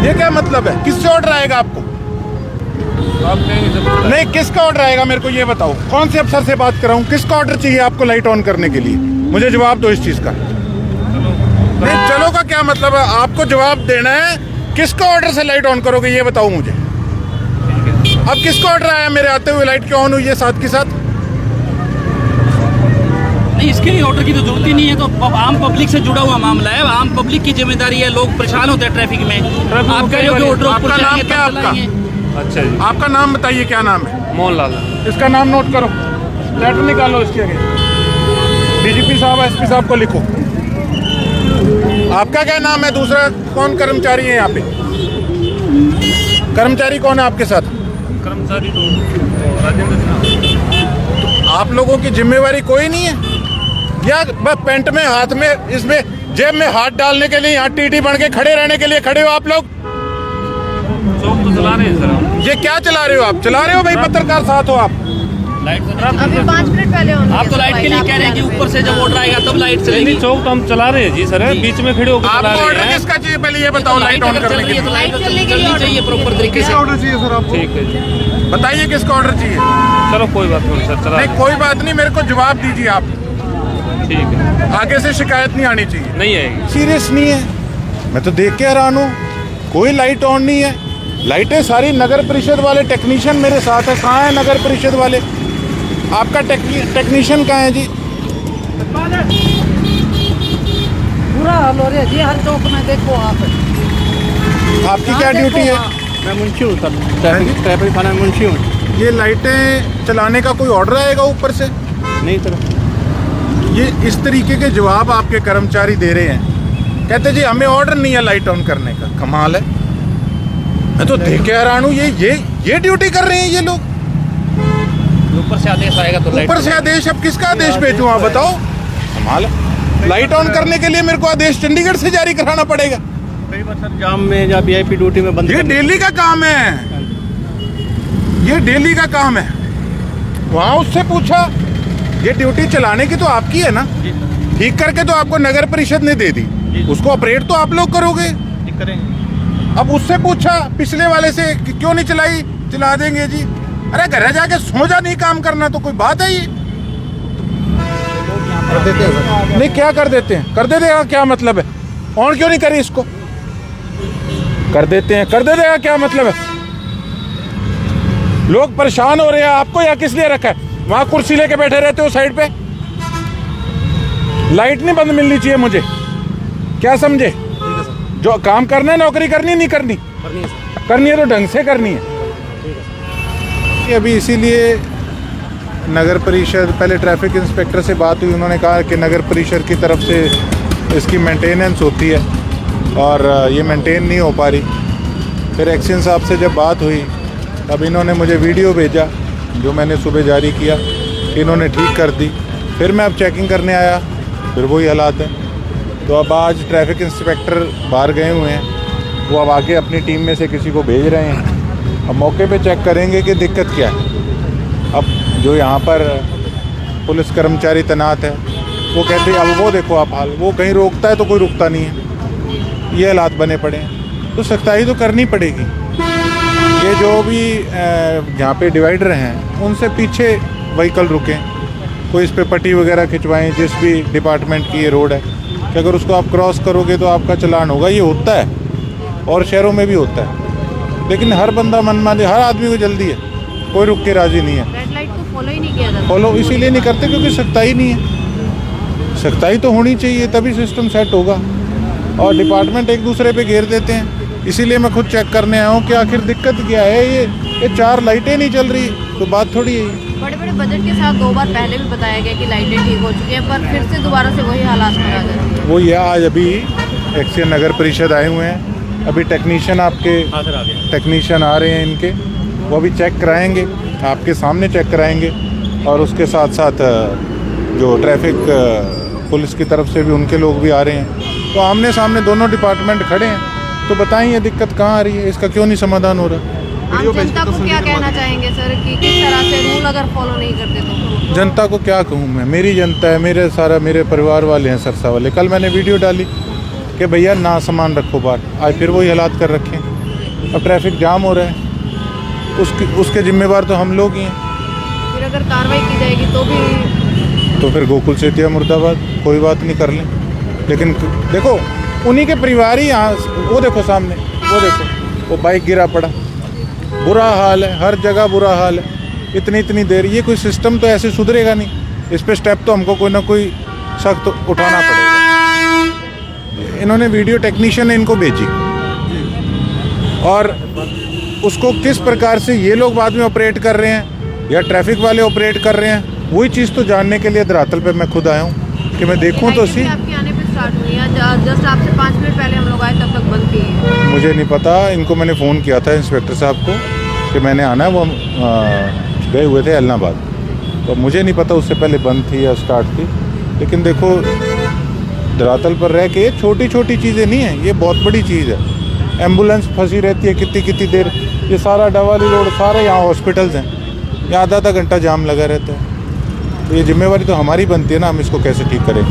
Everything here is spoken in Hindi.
ये क्या मतलब है? किससे ऑर्डर आएगा आपको? नहीं, किसका ऑर्डर आएगा मेरे को ये बताओ। कौन से अफसर से बात कराऊं? किसका ऑर्डर चाहिए आपको लाइट ऑन करने के लिए? मुझे जवाब दो इस चीज का। नहीं, चलो का क्या मतलब है? आपको जवाब देना है। किसका ऑर्डर से लाइट ऑन करोगे ये बताओ मुझे। अब किसका ऑर्डर आया मेरे आते हुए लाइट क्यों ऑन हुई है साथ के साथ? नहीं, इसके लिए ऑर्डर की तो जरूरत ही नहीं है। तो आम पब्लिक से जुड़ा हुआ मामला है, आम पब्लिक की जिम्मेदारी है। लोग परेशान होते हैं ट्रैफिक में। आप कह रहे हो कि ऑर्डर आपका नाम क्या है आपका? अच्छा जी, आपका नाम बताइए, क्या नाम है? मोहनलाल। इसका नाम नोट करो, लेटर निकालो इसके आगे। डीजीपी साहब, एसपी साहब को लिखो। आपका क्या नाम है? दूसरा कौन कर्मचारी है यहाँ पे? कर्मचारी कौन है आपके साथ? कर्मचारी तो राजेंद्र सिन्हा। आप लोगों की जिम्मेवारी कोई नहीं है? या बस पेंट में, हाथ में, इसमें जेब में हाथ डालने के लिए यहाँ टीटी बन के खड़े रहने के लिए खड़े हो आप लोग? चौक तो चला रहे हैं सर हम। ये क्या चला रहे हो आप? चला रहे हो भाई, पत्रकार साथ हो आप। लाइट अभी 5 मिनट पहले आप तो लाइट के लिए कह रहे हैं कि ऊपर से जब ऑर्डर आएगा तब लाइट चलेगी। नहीं, चौक तो हम चला रहे हैं जी सर, बीच में खड़े होकर चला आपको रहे ऑर्डर हैं। किसका चाहिए पहले ये बताओ? लाइट ऑन अगर चल करने रही के है तो लिए लाइट चलनी चाहिए प्रॉपर तरीके से। ऑर्डर चाहिए सर आपको? ठीक है जी, बताइए किसका ऑर्डर चाहिए? चलो कोई बात नहीं सर, चला। नहीं, कोई बात नहीं, मेरे को जवाब दीजिए आप। ठीक है, आगे से शिकायत नहीं आनी चाहिए। नहीं आएगी। सीरियस नहीं है, मैं तो देख के हैरान हूँ। कोई लाइट ऑन नहीं है। लाइटें सारी नगर परिषद वाले टेक्नीशियन मेरे साथ है। कहाँ है नगर परिषद वाले? आपका टेक्नीशियन कहाँ है जी? बुरा हाल हो रहा है जी हर चौक में। देखो आप, आपकी क्या ड्यूटी है? मैं मुंशी हूँ सर, ट्रैफिक थाना में मुंशी हूँ। ये लाइटें चलाने का कोई ऑर्डर आएगा ऊपर से? नहीं सर, ये इस तरीके के जवाब आपके कर्मचारी दे रहे हैं। कहते जी हमें ऑर्डर नहीं है लाइट ऑन करने का। कमाल है, मैं तो देख के हैरान हूँ। ये ड्यूटी कर रहे हैं ये लोग। ऊपर से आदेश आएगा तो लाइट ऊपर से आदेश? अब किसका आदेश भेजूं आप बताओ? कमाल है, लाइट ऑन करने के लिए मेरे को आदेश चंडीगढ़ से जारी कराना पड़ेगा। कई बार सर जाम में या वीआईपी ड्यूटी में बंद ये डेली का काम है, ये डेली का काम है। वहाँ उससे पूछा, ये ड्यूटी चलाने की तो आपकी है ना, ठीक करके तो आपको नगर परिषद ने दे दी, उसको ऑपरेट तो आप लोग करोगे। करेंगे। अब उससे पूछा पिछले वाले से कि क्यों नहीं चलाई? चला देंगे जी। अरे घर जाके सो जा, नहीं काम करना तो कोई बात है ये? कर देते हैं सर। नहीं, क्या कर देते हैं? कर दे देगा क्या मतलब है? ऑन क्यों नहीं करी इसको? कर देते हैं, कर दे देगा क्या मतलब है? लोग परेशान हो रहे हैं, आपको या किस लिए रखा है? वहां कुर्सी लेके बैठे रहते हो साइड पे। लाइट नहीं बंद मिलनी चाहिए मुझे, क्या समझे? जो काम करना है, नौकरी करनी नहीं करनी? करनी है तो ढंग से करनी है। अभी इसीलिए नगर परिषद, पहले ट्रैफिक इंस्पेक्टर से बात हुई, उन्होंने कहा कि नगर परिषद की तरफ से इसकी मेंटेनेंस होती है और ये मेंटेन नहीं हो पा रही। फिर एक्शन साहब से जब बात हुई तब इन्होंने मुझे वीडियो भेजा जो मैंने सुबह जारी किया, इन्होंने ठीक कर दी। फिर मैं अब चेकिंग करने आया, फिर वही हालात हैं। तो अब आज ट्रैफिक इंस्पेक्टर बाहर गए हुए हैं, वो अब आके अपनी टीम में से किसी को भेज रहे हैं। अब मौके पे चेक करेंगे कि दिक्कत क्या है। अब जो यहाँ पर पुलिस कर्मचारी तैनात है वो कहते हैं, अब वो देखो आप हाल, वो कहीं रोकता है तो कोई रुकता नहीं है। ये हालात बने पड़े हैं, तो सख्ताई तो करनी पड़ेगी। ये जो भी यहाँ पे डिवाइडर हैं उनसे पीछे व्हीकल रुकें, कोई इस पर पट्टी वगैरह खिंचवाएं। जिस भी डिपार्टमेंट की ये रोड है कि अगर उसको आप क्रॉस करोगे तो आपका चालान होगा। ये होता है और शहरों में भी होता है, लेकिन हर बंदा मनमानी, हर आदमी को जल्दी है, कोई रुक के राजी नहीं है। रेड लाइट को फॉलो ही नहीं किया जाता। फॉलो इसीलिए नहीं करते क्योंकि सख्ताई नहीं है। सख्ताई तो होनी चाहिए, तभी सिस्टम सेट होगा। और डिपार्टमेंट एक दूसरे पे घेर देते हैं। इसीलिए मैं खुद चेक करने आया हूँ कि आखिर दिक्कत क्या है। ये 4 लाइटें नहीं चल रही तो बात थोड़ी है। बड़े बड़े बजट के साथ 2 बार पहले भी बताया गया कि लाइटें ठीक हो चुकी हैं, पर फिर से दोबारा से वही हालात में आ जाते हैं। वो ये आज अभी एक्शन नगर परिषद आए हुए हैं, अभी टेक्नीशियन आपके टेक्नीशियन आ रहे हैं इनके, वो अभी चेक कराएंगे, आपके सामने चेक कराएंगे। और उसके साथ साथ जो ट्रैफिक पुलिस की तरफ से भी उनके लोग भी आ रहे हैं। तो आमने सामने दोनों डिपार्टमेंट खड़े हैं, तो बताएं ये दिक्कत कहाँ आ रही है, इसका क्यों नहीं समाधान हो रहा? आप जनता को क्या कहना चाहेंगे सर कि किस तरह से रूल अगर फॉलो नहीं करते तो? जनता को क्या कहूँ मैं, मेरी जनता है, मेरे परिवार वाले हैं, सरसा वाले। कल मैंने वीडियो डाली कि भैया ना सामान रखो बाहर, आज फिर वही हालात कर रखे हैं। अब ट्रैफिक जाम हो रहा है, उसके जिम्मेवार तो हम लोग ही हैं। फिर अगर कार्रवाई की जाएगी तो भी तो फिर गोकुल सेतिया मुर्दाबाद, कोई बात नहीं, कर लें। लेकिन देखो उन्हीं के परिवार ही यहाँ, वो देखो सामने, वो देखो वो बाइक गिरा पड़ा, बुरा हाल है, हर जगह बुरा हाल है। इतनी देर, ये कोई सिस्टम तो ऐसे सुधरेगा नहीं, इस पे स्टेप तो हमको कोई ना कोई सख्त उठाना पड़ेगा। इन्होंने वीडियो टेक्नीशियन ने इनको भेजी और उसको किस प्रकार से ये लोग बाद में ऑपरेट कर रहे हैं या ट्रैफिक वाले ऑपरेट कर रहे हैं, वही चीज़ तो जानने के लिए धरातल पे मैं खुद आया हूँ कि मैं देखूँ तो सी। आपके आने पे स्टार्ट हुई है, जस्ट आपसे 5 मिनट पहले हम लोग आए तब तक बंद थी। मुझे नहीं पता, इनको मैंने फ़ोन किया था इंस्पेक्टर साहब को कि मैंने आना है, वो गए हुए थे इलाहाबाद, तो मुझे नहीं पता उससे पहले बंद थी या स्टार्ट थी। लेकिन देखो धरातल पर रह के छोटी छोटी चीज़ें नहीं हैं, ये बहुत बड़ी चीज़ है। एम्बुलेंस फंसी रहती है कितनी देर, ये सारा डवाली रोड, सारे यहाँ हॉस्पिटल्स हैं, यहाँ आधा घंटा जाम लगा रहता है। तो ये जिम्मेवारी तो हमारी बनती है ना, हम इसको कैसे ठीक करें।